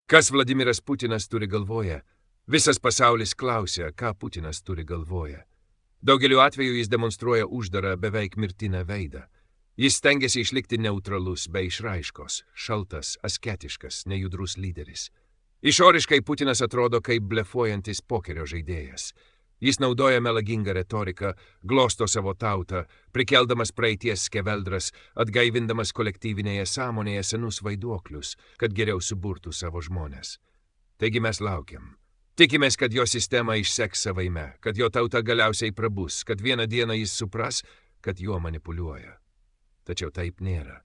Kas Vladimiras Putinas turi galvoje? Visas pasaulis klausia, ką Putinas turi galvoje. Daugeliu atveju jis demonstruoja uždarą, beveik mirtiną veidą. Jis stengiasi išlikti neutralus, be išraiškos, šaltas, asketiškas, nejudrus lyderis. Išoriškai Putinas atrodo kaip blefuojantis pokerio žaidėjas. Jis naudoja melagingą retoriką, glosto savo tautą, prikeldamas praeities skeveldras, atgaivindamas kolektyvinėje sąmonėje senus vaiduoklius, kad geriau suburtų savo žmones. Taigi mes laukiam. Tikimės, kad jo sistema išseks savaime, kad jo tauta galiausiai prabus, kad vieną dieną jis supras, kad juo manipuliuoja. Tačiau taip nėra.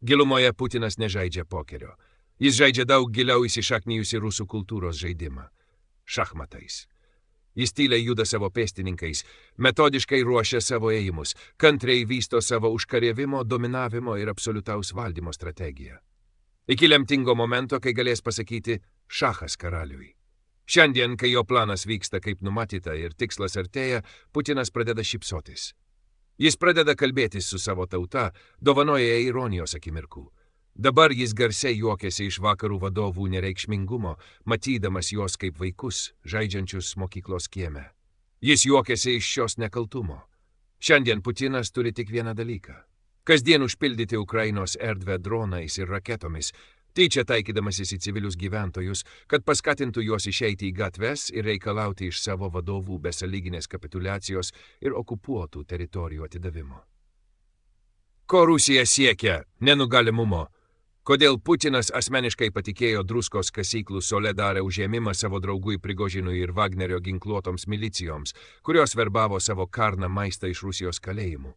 Gilumoje Putinas nežaidžia pokerio. Jis žaidžia daug giliau įsišaknijusi rusų kultūros žaidimą – šachmatais. Jis tyliai juda savo pėstininkais, metodiškai ruošia savo ėjimus, kantriai vysto savo užkariavimo, dominavimo ir absoliutaus valdymo strategiją. Iki lemtingo momento, kai galės pasakyti šachas karaliui. Šiandien, kai jo planas vyksta kaip numatyta ir tikslas artėja, Putinas pradeda šypsotis. Jis pradeda kalbėtis su savo tauta, dovanoja ironijos akimirkų. Dabar jis garsiai juokiasi iš vakarų vadovų nereikšmingumo, matydamas juos kaip vaikus, žaidžiančius mokyklos kieme. Jis juokiasi iš šios nekaltumo. Šiandien Putinas turi tik vieną dalyką. Kasdien užpildyti Ukrainos erdvę dronais ir raketomis, tyčia taikydamasis į civilius gyventojus, kad paskatintų juos išeiti į gatves ir reikalauti iš savo vadovų besąlyginės kapituliacijos ir okupuotų teritorijų atidavimo. Ko Rusija siekia? Nenugalimumo. Kodėl Putinas asmeniškai patikėjo druskos kasyklų Soledare užėmimą savo draugui Prigožinui ir Vagnerio ginkluotoms milicijoms, kurios verbavo savo karną maistą iš Rusijos kalėjimų?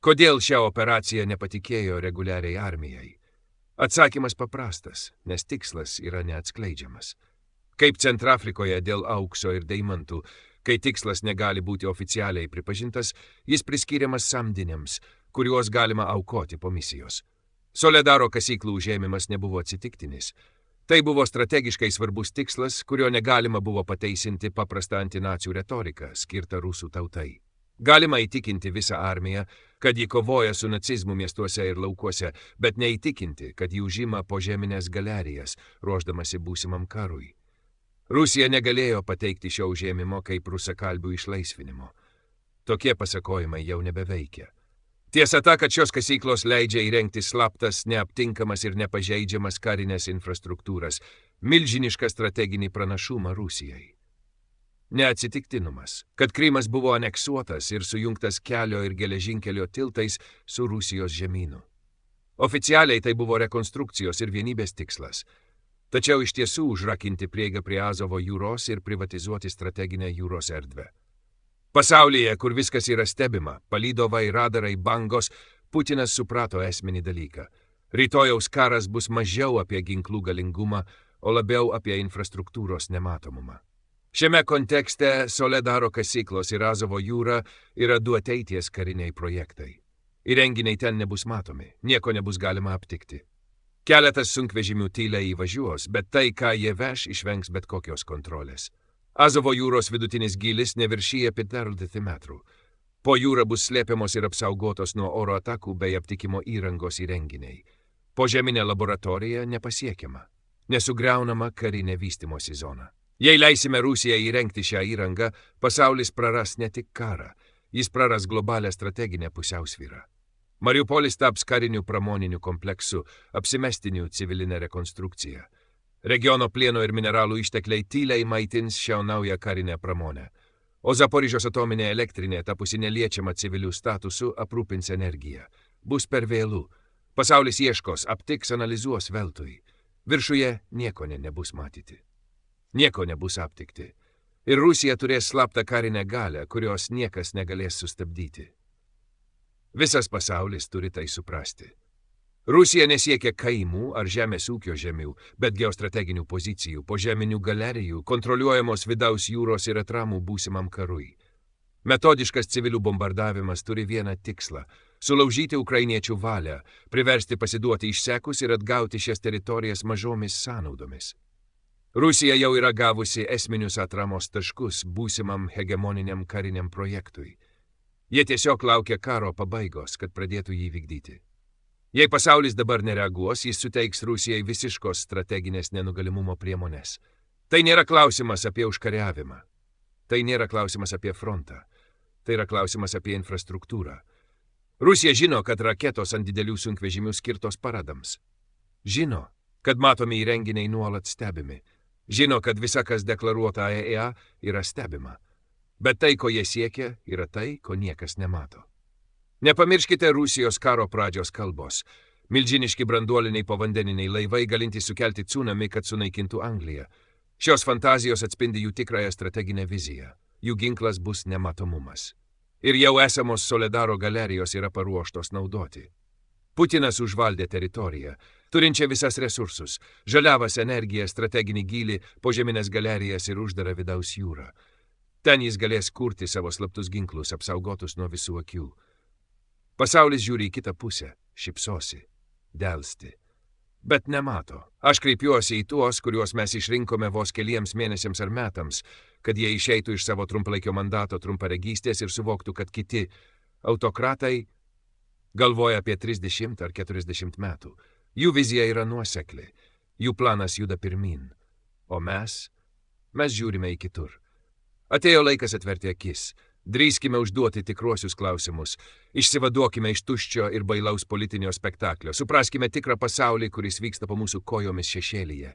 Kodėl šią operaciją nepatikėjo reguliariai armijai? Atsakymas paprastas, nes tikslas yra neatskleidžiamas. Kaip Centrafrikoje dėl aukso ir deimantų, kai tikslas negali būti oficialiai pripažintas, jis priskiriamas samdiniams, kuriuos galima aukoti po misijos. Soledaro kasyklų užėmimas nebuvo atsitiktinis. Tai buvo strategiškai svarbus tikslas, kurio negalima buvo pateisinti paprastą antinacių retoriką, skirtą rusų tautai. Galima įtikinti visą armiją, kad ji kovoja su nacizmu miestuose ir laukuose, bet neįtikinti, kad ji užima požeminės galerijas, ruošdamasi būsimam karui. Rusija negalėjo pateikti šio užėmimo kaip rusakalbių išlaisvinimo. Tokie pasakojimai jau nebeveikia. Tiesa ta, kad šios kasyklos leidžia įrengti slaptas, neaptinkamas ir nepažeidžiamas karinės infrastruktūras, milžinišką strateginį pranašumą Rusijai. Neatsitiktinumas, kad Krymas buvo aneksuotas ir sujungtas kelio ir geležinkelio tiltais su Rusijos žemynu. Oficialiai tai buvo rekonstrukcijos ir vienybės tikslas. Tačiau iš tiesų užrakinti prieigą prie Azovo jūros ir privatizuoti strateginę jūros erdvę. Pasaulyje, kur viskas yra stebima, palydovai, radarai, bangos, Putinas suprato esminį dalyką. Rytojaus karas bus mažiau apie ginklų galingumą, o labiau apie infrastruktūros nematomumą. Šiame kontekste Soledaro kasyklos ir Azovo jūra yra du ateities kariniai projektai. Įrenginiai ten nebus matomi, nieko nebus galima aptikti. Keletas sunkvežimių tyliai įvažiuos, bet tai, ką jie veš, išvengs bet kokios kontrolės. Azovo jūros vidutinis gylis neviršyja 50 metrų. Po jūra bus slėpiamos ir apsaugotos nuo oro atakų bei aptikimo įrangos įrenginiai. Požeminė laboratorija nepasiekiama, nesugriaunama karinė vystymosi zona. Jei leisime Rusijai įrengti šią įrangą, pasaulis praras ne tik karą, jis praras globalią strateginę pusiausvyrą. Mariupolis taps kariniu pramoniniu kompleksu, apsimestiniu civilinę rekonstrukciją. Regiono plieno ir mineralų ištekliai tyliai maitins šią naują karinę pramonę, o Zaporižės atominė elektrinė, tapusi neliečiama civilių statusu, aprūpins energiją. Bus per vėlų. Pasaulis ieškos, aptiks, analizuos veltui. Viršuje nieko nebus matyti. Nieko nebus aptikti. Ir Rusija turės slaptą karinę galią, kurios niekas negalės sustabdyti. Visas pasaulis turi tai suprasti. Rusija nesiekia kaimų ar žemės ūkio žemių, bet geostrateginių pozicijų, požeminių galerijų, kontroliuojamos vidaus jūros ir atramų būsimam karui. Metodiškas civilių bombardavimas turi vieną tikslą – sulaužyti ukrainiečių valią, priversti pasiduoti išsekus ir atgauti šias teritorijas mažomis sąnaudomis. Rusija jau yra gavusi esminius atramos taškus būsimam hegemoniniam kariniam projektui. Jie tiesiog laukia karo pabaigos, kad pradėtų jį vykdyti. Jei pasaulis dabar nereaguos, jis suteiks Rusijai visiškos strateginės nenugalimumo priemonės. Tai nėra klausimas apie užkariavimą. Tai nėra klausimas apie frontą. Tai yra klausimas apie infrastruktūrą. Rusija žino, kad raketos ant didelių sunkvežimių skirtos paradams. Žino, kad matomi įrenginiai nuolat stebimi. Žino, kad visa, kas deklaruota AEA, yra stebima. Bet tai, ko jie siekia, yra tai, ko niekas nemato. Nepamirškite Rusijos karo pradžios kalbos. Milžiniški branduoliniai povandeniniai laivai galintys sukelti tsunami, kad sunaikintų Angliją. Šios fantazijos atspindi jų tikrąją strateginę viziją. Jų ginklas bus nematomumas. Ir jau esamos Soledaro galerijos yra paruoštos naudoti. Putinas užvaldė teritoriją, turinčią visas resursus, žaliavas, energiją, strateginį gylį, požeminės galerijas ir uždarą vidaus jūrą. Ten jis galės kurti savo slaptus ginklus, apsaugotus nuo visų akių. Pasaulis žiūri į kitą pusę, šypsosi, delsti. Bet nemato. Aš kreipiuosi į tuos, kuriuos mes išrinkome vos keliems mėnesiams ar metams, kad jie išeitų iš savo trumpalaikio mandato trumparegystės ir suvoktų, kad kiti autokratai galvoja apie 30 ar 40 metų. Jų vizija yra nuosekli, jų planas juda pirmin. O mes žiūrime į kitur. Atėjo laikas atverti akis. Drįskime užduoti tikruosius klausimus. Išsivaduokime iš tuščio ir bailaus politinio spektaklio. Supraskime tikrą pasaulį, kuris vyksta po mūsų kojomis šešėlyje.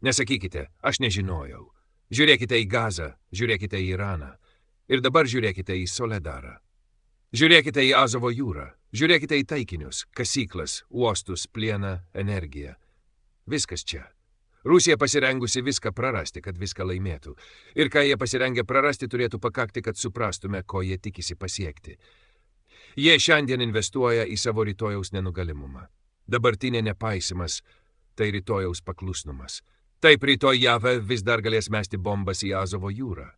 Nesakykite, aš nežinojau. Žiūrėkite į Gazą, žiūrėkite į Iraną. Ir dabar žiūrėkite į Soledarą. Žiūrėkite į Azovo jūrą. Žiūrėkite į taikinius, kasyklas, uostus, plieną, energiją. Viskas čia. Rusija pasirengusi viską prarasti, kad viską laimėtų. Ir ką jie pasirengę prarasti, turėtų pakakti, kad suprastume, ko jie tikisi pasiekti. Jie šiandien investuoja į savo rytojaus nenugalimumą. Dabartinė nepaisimas, tai rytojaus paklusnumas. Taip rytoj JAV vis dar galės mesti bombas į Azovo jūrą.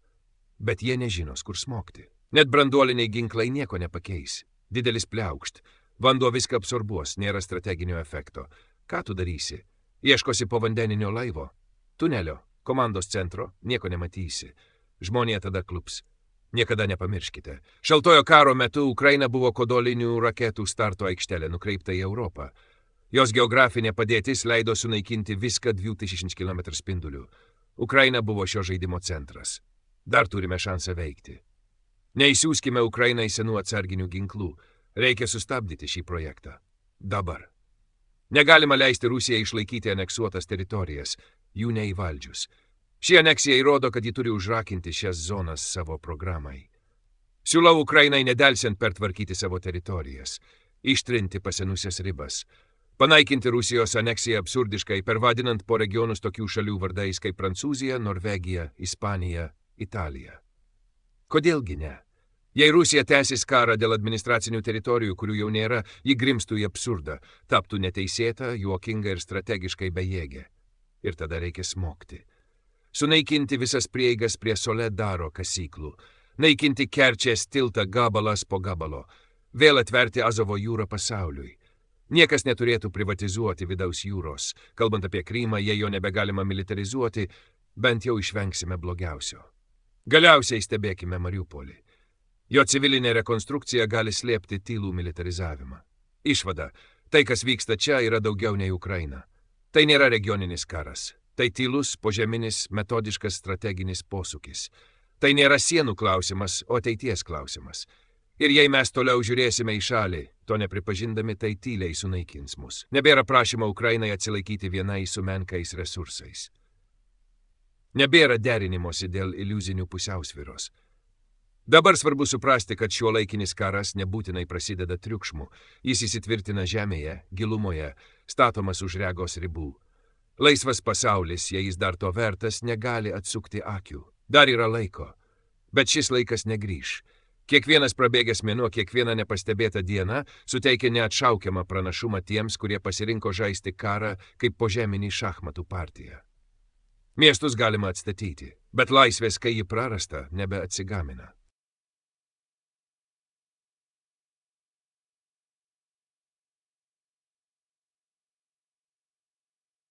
Bet jie nežinos, kur smogti. Net branduoliniai ginklai nieko nepakeis. Didelis pliaukšt. Vanduo viską absorbuos, nėra strateginio efekto. Ką tu darysi? Ieškosi povandeninio laivo, tunelio, komandos centro, nieko nematysi. Žmonė tada klups. Niekada nepamirškite. Šaltojo karo metu Ukraina buvo kodolinių raketų starto aikštelė nukreipta į Europą. Jos geografinė padėtis leido sunaikinti viską 2000 km spindulių. Ukraina buvo šio žaidimo centras. Dar turime šansą veikti. Neįsiųskime Ukrainai senų atsarginių ginklų. Reikia sustabdyti šį projektą. Dabar. Negalima leisti Rusijai išlaikyti aneksuotas teritorijas, jų neįvaldžius. Ši aneksija įrodo, kad ji turi užrakinti šias zonas savo programai. Siūlau Ukrainai nedelsiant pertvarkyti savo teritorijas, ištrinti pasenusias ribas, panaikinti Rusijos aneksiją absurdiškai, pervadinant po regionus tokių šalių vardais kaip Prancūzija, Norvegija, Ispanija, Italija. Kodėlgi ne? Jei Rusija tęsis karą dėl administracinių teritorijų, kurių jau nėra, ji grimstų į absurdą, taptų neteisėta, juokinga ir strategiškai bejėgė. Ir tada reikia smogti. Sunaikinti visas prieigas prie Soledaro kasyklų, naikinti Kerčės tiltą gabalas po gabalo, vėl atverti Azovo jūrą pasauliui. Niekas neturėtų privatizuoti vidaus jūros. Kalbant apie Krymą, jei jo nebegalima militarizuoti, bent jau išvengsime blogiausio. Galiausiai stebėkime Mariupolį. Jo civilinė rekonstrukcija gali slėpti tylų militarizavimą. Išvada. Tai, kas vyksta čia, yra daugiau nei Ukraina. Tai nėra regioninis karas. Tai tylus, požeminis, metodiškas strateginis posūkis. Tai nėra sienų klausimas, o ateities klausimas. Ir jei mes toliau žiūrėsime į šalį, to nepripažindami, tai tyliai sunaikins mus. Nebėra prašymo Ukrainai atsilaikyti vienai su menkais resursais. Nebėra derinimosi dėl iliuzinių pusiausvyros. Dabar svarbu suprasti, kad šiuo laikinis karas nebūtinai prasideda triukšmu. Jis įsitvirtina žemėje, gilumoje, statomas už regos ribų. Laisvas pasaulis, jei jis dar to vertas, negali atsukti akių. Dar yra laiko. Bet šis laikas negrįš. Kiekvienas prabėgęs mėnuo, kiekviena nepastebėta diena suteikia neatšaukiamą pranašumą tiems, kurie pasirinko žaisti karą kaip požeminį šachmatų partiją. Miestus galima atstatyti, bet laisvės, kai ji prarasta, nebeatsigamina.